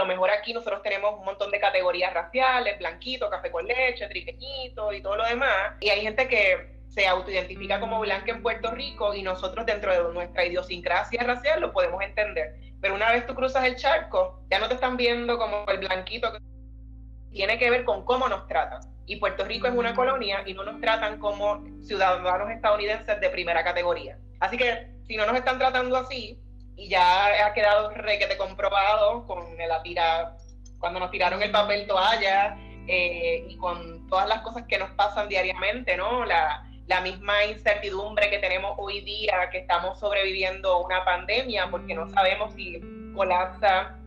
mejor aquí nosotros tenemos un montón de categorías raciales, blanquito, café con leche, triqueñito y todo lo demás, y hay gente que se autoidentifica como blanca en Puerto Rico y nosotros dentro de nuestra idiosincrasia racial lo podemos entender, pero una vez tú cruzas el charco, ya no te están viendo como el blanquito, que tiene que ver con cómo nos tratan. Y Puerto Rico es una colonia y no nos tratan como ciudadanos estadounidenses de primera categoría. Así que si no nos están tratando así, y ya ha quedado requete comprobado con cuando nos tiraron el papel toalla, y con todas las cosas que nos pasan diariamente, ¿no? La misma incertidumbre que tenemos hoy día, que estamos sobreviviendo una pandemia porque no sabemos si colapsa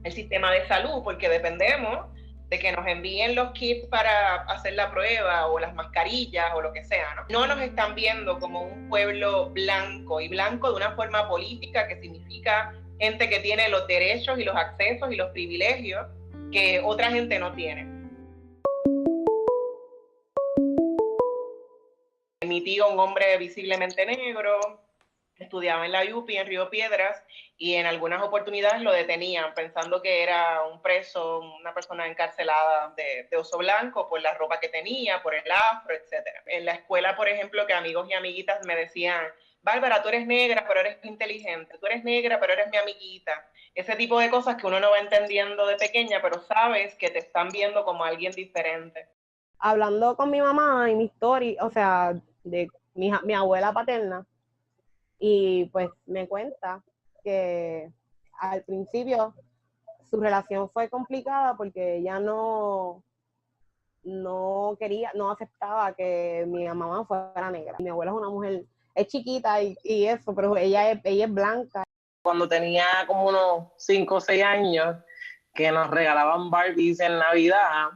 el sistema de salud, porque dependemos de que nos envíen los kits para hacer la prueba o las mascarillas o lo que sea, ¿no? No nos están viendo como un pueblo blanco, y blanco de una forma política que significa gente que tiene los derechos y los accesos y los privilegios que otra gente no tiene. Mi tío, un hombre visiblemente negro, estudiaba en la UPI en Río Piedras, y en algunas oportunidades lo detenían pensando que era un preso, una persona encarcelada de oso blanco por la ropa que tenía, por el afro, etc. En la escuela, por ejemplo, que amigos y amiguitas me decían: Bárbara, tú eres negra, pero eres inteligente, tú eres negra, pero eres mi amiguita. Ese tipo de cosas que uno no va entendiendo de pequeña, pero sabes que te están viendo como alguien diferente. Hablando con mi mamá y mi historia, o sea, de mi abuela paterna, y pues me cuenta que al principio su relación fue complicada porque ella no quería, no aceptaba que mi mamá fuera negra. Mi abuela es una mujer, es chiquita y eso, pero ella es blanca. Cuando tenía como unos 5 o 6 años, que nos regalaban Barbies en Navidad,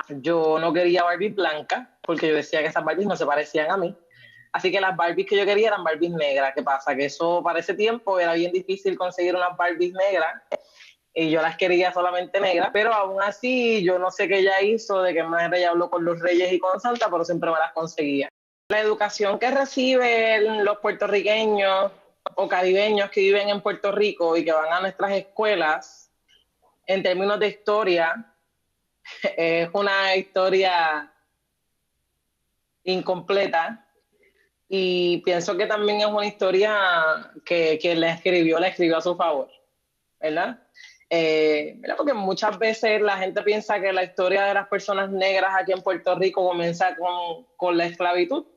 yo no quería Barbies blancas, porque yo decía que esas Barbies no se parecían a mí. Así que las Barbies que yo quería eran Barbies negras. ¿Qué pasa? Que eso para ese tiempo era bien difícil conseguir unas Barbies negras, y yo las quería solamente negras, pero aún así yo no sé qué ella hizo, de qué manera ella habló con los Reyes y con Santa, pero siempre me las conseguía. La educación que reciben los puertorriqueños o caribeños que viven en Puerto Rico y que van a nuestras escuelas, en términos de historia, es una historia incompleta, y pienso que también es una historia que quien la escribió a su favor, ¿verdad? ¿Verdad? Porque muchas veces la gente piensa que la historia de las personas negras aquí en Puerto Rico comienza con la esclavitud,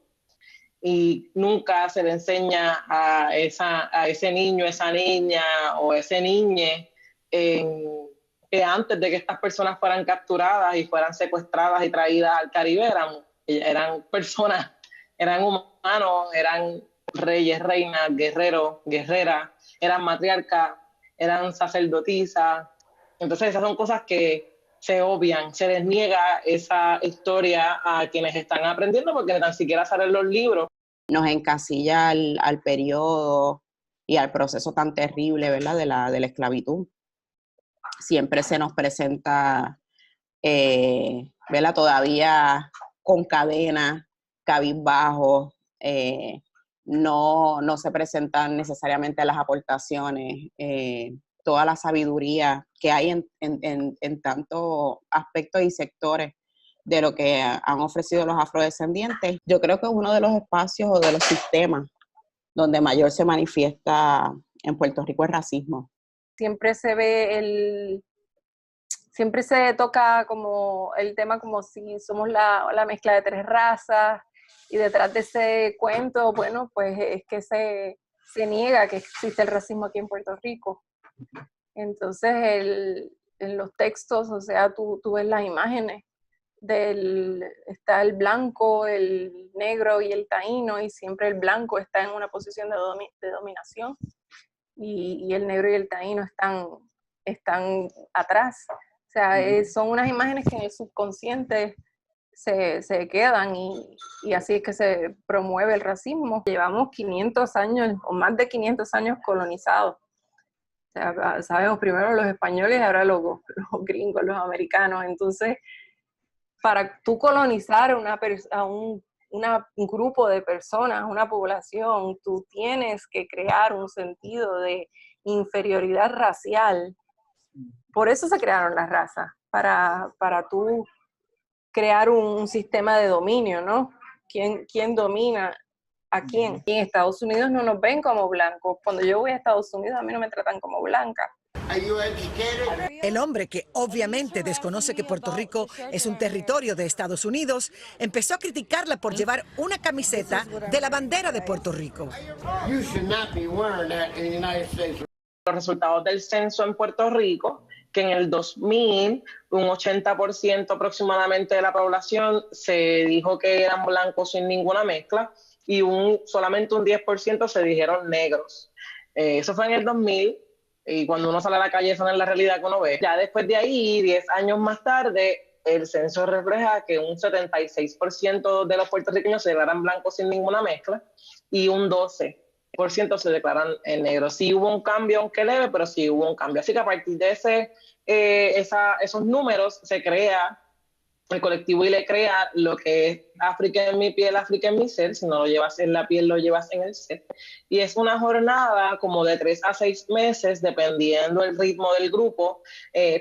y nunca se le enseña a ese niño, esa niña o ese niñe que antes de que estas personas fueran capturadas y fueran secuestradas y traídas al Caribe eran personas, eran humanos, eran reyes, reinas, guerreros, guerreras, eran matriarcas, eran sacerdotisas. Entonces esas son cosas que se obvian, se les niega esa historia a quienes están aprendiendo, porque ni tan siquiera salen los libros. Nos encasilla al periodo y al proceso tan terrible, ¿verdad?, de la esclavitud. Siempre se nos presenta, ¿verdad?, todavía con cadenas, cabizbajos, no se presentan necesariamente las aportaciones, toda la sabiduría que hay en tantos aspectos y sectores de lo que han ofrecido los afrodescendientes. Yo creo que es uno de los espacios o de los sistemas donde mayor se manifiesta en Puerto Rico el racismo. Siempre siempre se toca como el tema como si somos la mezcla de 3 razas, y detrás de ese cuento, bueno, pues es que se niega que existe el racismo aquí en Puerto Rico. Entonces, en los textos, o sea, tú ves las imágenes está el blanco, el negro y el taíno, y siempre el blanco está en una posición de dominación, y el negro y el taíno están atrás. O sea, son unas imágenes que en el subconsciente se quedan, y así es que se promueve el racismo. Llevamos 500 años o más de 500 años colonizados. O sea, sabemos primero los españoles y ahora los gringos, los americanos. Entonces, para tú colonizar a un grupo de personas, una población, tú tienes que crear un sentido de inferioridad racial Por eso se crearon las razas, para tú crear un sistema de dominio, ¿no? ¿Quién domina a quién? Y en Estados Unidos no nos ven como blancos. Cuando yo voy a Estados Unidos, a mí no me tratan como blanca. El hombre, que obviamente desconoce que Puerto Rico es un territorio de Estados Unidos, empezó a criticarla por llevar una camiseta de la bandera de Puerto Rico. Los resultados del censo en Puerto Rico, que en el 2000 un 80% aproximadamente de la población se dijo que eran blancos sin ninguna mezcla y solamente un 10% se dijeron negros. Eso fue en el 2000. Y cuando uno sale a la calle, esa no es la realidad que uno ve. Ya después de ahí, 10 años más tarde, el censo refleja que un 76% de los puertorriqueños se declaran blancos sin ninguna mezcla y un 12% se declaran negros. Sí hubo un cambio, aunque leve, pero sí hubo un cambio. Así que a partir de esos números se crea, el colectivo ILE crea lo que es África en mi piel, África en mi ser. Si no lo llevas en la piel, lo llevas en el ser. Y es una jornada como de 3 a 6 meses, dependiendo del ritmo del grupo,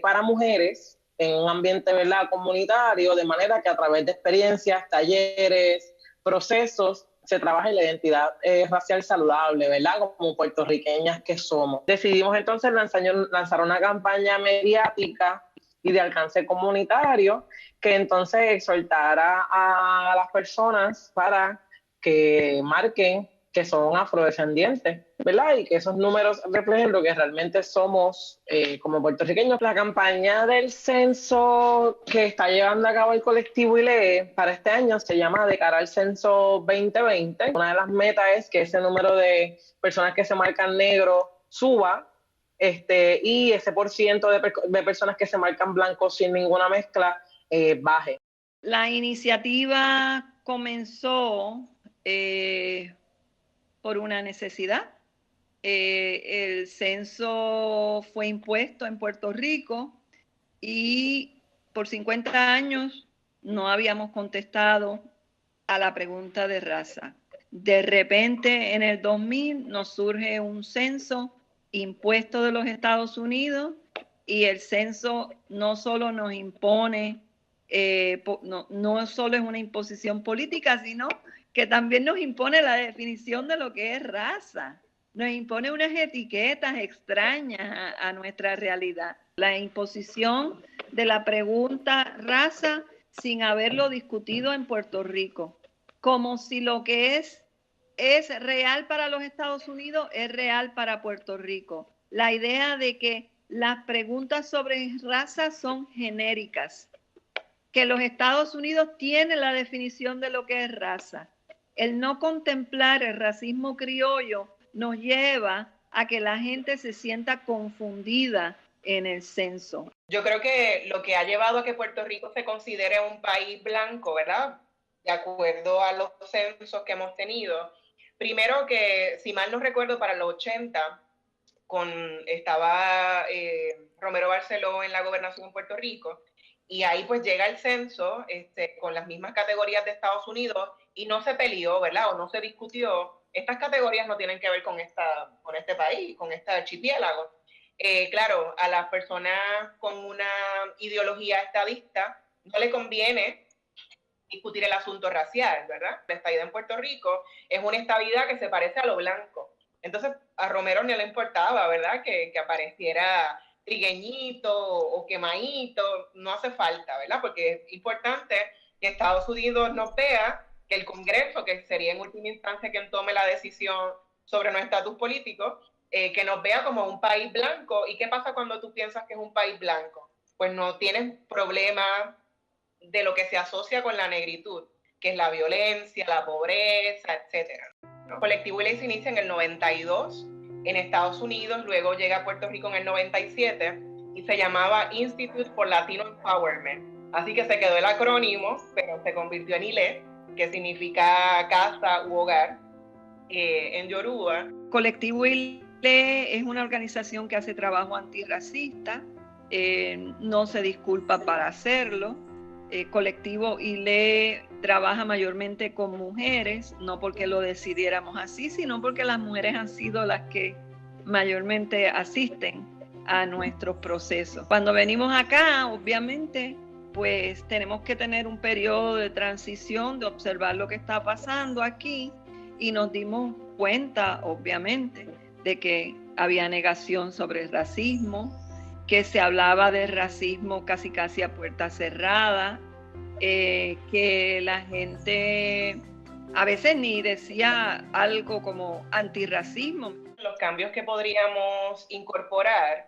para mujeres en un ambiente, ¿verdad?, comunitario, de manera que a través de experiencias, talleres, procesos, se trabaja en la identidad racial saludable, ¿verdad?, como puertorriqueñas que somos. Decidimos entonces lanzar una campaña mediática y de alcance comunitario que entonces exhortara a las personas para que marquen que son afrodescendientes, ¿verdad? Y que esos números reflejen lo que realmente somos como puertorriqueños. La campaña del censo que está llevando a cabo el colectivo ILE para este año se llama De cara al censo 2020. Una de las metas es que ese número de personas que se marcan negro suba, y ese % de personas que se marcan blancos sin ninguna mezcla baje. La iniciativa comenzó por una necesidad. El censo fue impuesto en Puerto Rico y por 50 años no habíamos contestado a la pregunta de raza. De repente, en el 2000 nos surge un censo impuesto de los Estados Unidos y el censo no solo nos impone, no solo es una imposición política, sino que también nos impone la definición de lo que es raza. Nos impone unas etiquetas extrañas a nuestra realidad. La imposición de la pregunta raza sin haberlo discutido en Puerto Rico, como si lo que es real para los Estados Unidos, es real para Puerto Rico. La idea de que las preguntas sobre raza son genéricas, que los Estados Unidos tienen la definición de lo que es raza. El no contemplar el racismo criollo nos lleva a que la gente se sienta confundida en el censo. Yo creo que lo que ha llevado a que Puerto Rico se considere un país blanco, ¿verdad?, de acuerdo a los censos que hemos tenido. Primero que, si mal no recuerdo, para los 80, estaba Romero Barceló en la gobernación en Puerto Rico, y ahí pues llega el censo con las mismas categorías de Estados Unidos y no se peleó, ¿verdad?, o no se discutió. Estas categorías no tienen que ver con este país, con este archipiélago. Claro, a las personas con una ideología estadista no le conviene discutir el asunto racial, ¿verdad? La estadidad en Puerto Rico es una estadidad que se parece a lo blanco. Entonces, a Romero no le importaba, ¿verdad?, que apareciera trigueñito o quemadito, no hace falta, ¿verdad? Porque es importante que Estados Unidos nos vea, que el Congreso, que sería en última instancia quien tome la decisión sobre nuestro estatus político, que nos vea como un país blanco. ¿Y qué pasa cuando tú piensas que es un país blanco? Pues no tienes problema de lo que se asocia con la negritud, que es la violencia, la pobreza, etc. El colectivo ILE se inicia en el 92 en Estados Unidos, luego llega a Puerto Rico en el 97 y se llamaba Institute for Latino Empowerment. Así que se quedó el acrónimo, pero se convirtió en ILE, que significa casa u hogar en Yoruba. Colectivo ILE es una organización que hace trabajo antirracista, no se disculpa para hacerlo. Colectivo ILE trabaja mayormente con mujeres, no porque lo decidiéramos así, sino porque las mujeres han sido las que mayormente asisten a nuestros procesos. Cuando venimos acá, obviamente, pues tenemos que tener un periodo de transición, de observar lo que está pasando aquí, y nos dimos cuenta, obviamente, de que había negación sobre el racismo, que se hablaba de racismo casi a puerta cerrada, que la gente a veces ni decía algo como antirracismo. Los cambios que podríamos incorporar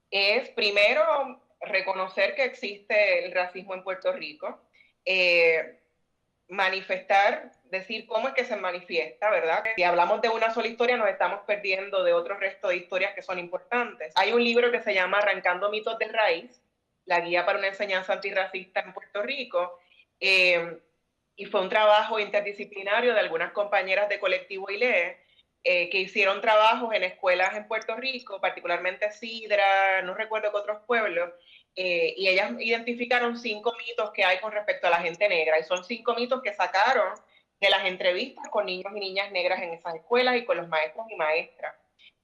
es, primero, reconocer que existe el racismo en Puerto Rico, manifestar, decir cómo es que se manifiesta, ¿verdad? Si hablamos de una sola historia, nos estamos perdiendo de otro resto de historias que son importantes. Hay un libro que se llama Arrancando mitos de raíz, la guía para una enseñanza antirracista en Puerto Rico, y fue un trabajo interdisciplinario de algunas compañeras de Colectivo ILE, que hicieron trabajos en escuelas en Puerto Rico, particularmente Sidra, no recuerdo qué otros pueblos, y ellas identificaron 5 mitos que hay con respecto a la gente negra, y son 5 mitos que sacaron de las entrevistas con niños y niñas negras en esas escuelas y con los maestros y maestras,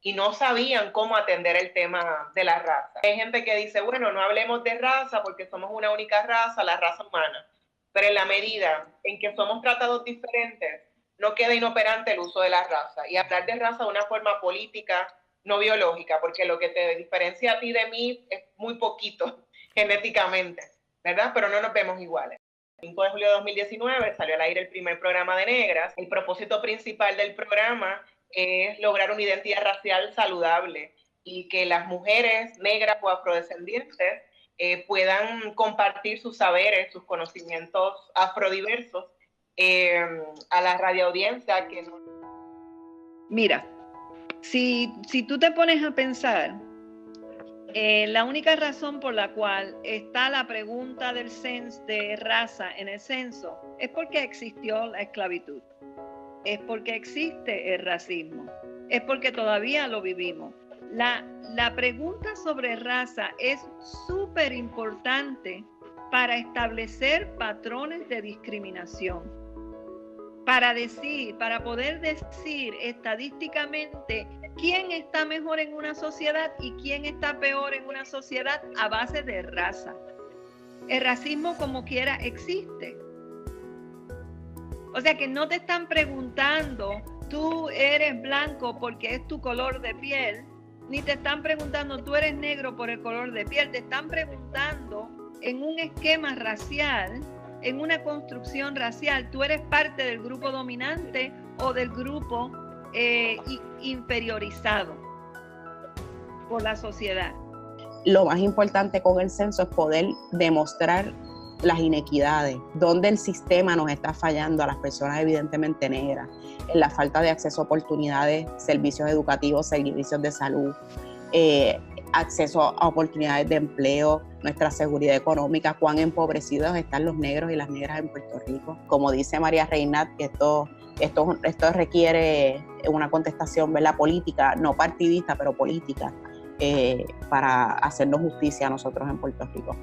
y no sabían cómo atender el tema de la raza. Hay gente que dice, bueno, no hablemos de raza porque somos una única raza, la raza humana, pero en la medida en que somos tratados diferentes, no queda inoperante el uso de la raza, y hablar de raza de una forma política, no biológica, porque lo que te diferencia a ti de mí es muy poquito genéticamente, ¿verdad? Pero no nos vemos iguales. El 5 de julio de 2019 salió al aire el primer programa de Negras. El propósito principal del programa es lograr una identidad racial saludable y que las mujeres negras o afrodescendientes puedan compartir sus saberes, sus conocimientos afrodiversos a la radioaudiencia que no... Mira, si tú te pones a pensar, la única razón por la cual está la pregunta del censo de raza en el censo es porque existió la esclavitud, es porque existe el racismo, es porque todavía lo vivimos. La pregunta sobre raza es súper importante para establecer patrones de discriminación. Para poder decir estadísticamente quién está mejor en una sociedad y quién está peor en una sociedad a base de raza. El racismo como quiera existe. O sea que no te están preguntando, tú eres blanco porque es tu color de piel, ni te están preguntando, tú eres negro por el color de piel, te están preguntando en un esquema racial, en una construcción racial, tú eres parte del grupo dominante o del grupo inferiorizado por la sociedad. Lo más importante con el censo es poder demostrar las inequidades, donde el sistema nos está fallando a las personas evidentemente negras, en la falta de acceso a oportunidades, servicios educativos, servicios de salud, acceso a oportunidades de empleo, nuestra seguridad económica, cuán empobrecidos están los negros y las negras en Puerto Rico. Como dice María Reynat, que esto requiere una contestación, ¿verdad?, política, no partidista, pero política, para hacernos justicia a nosotros en Puerto Rico.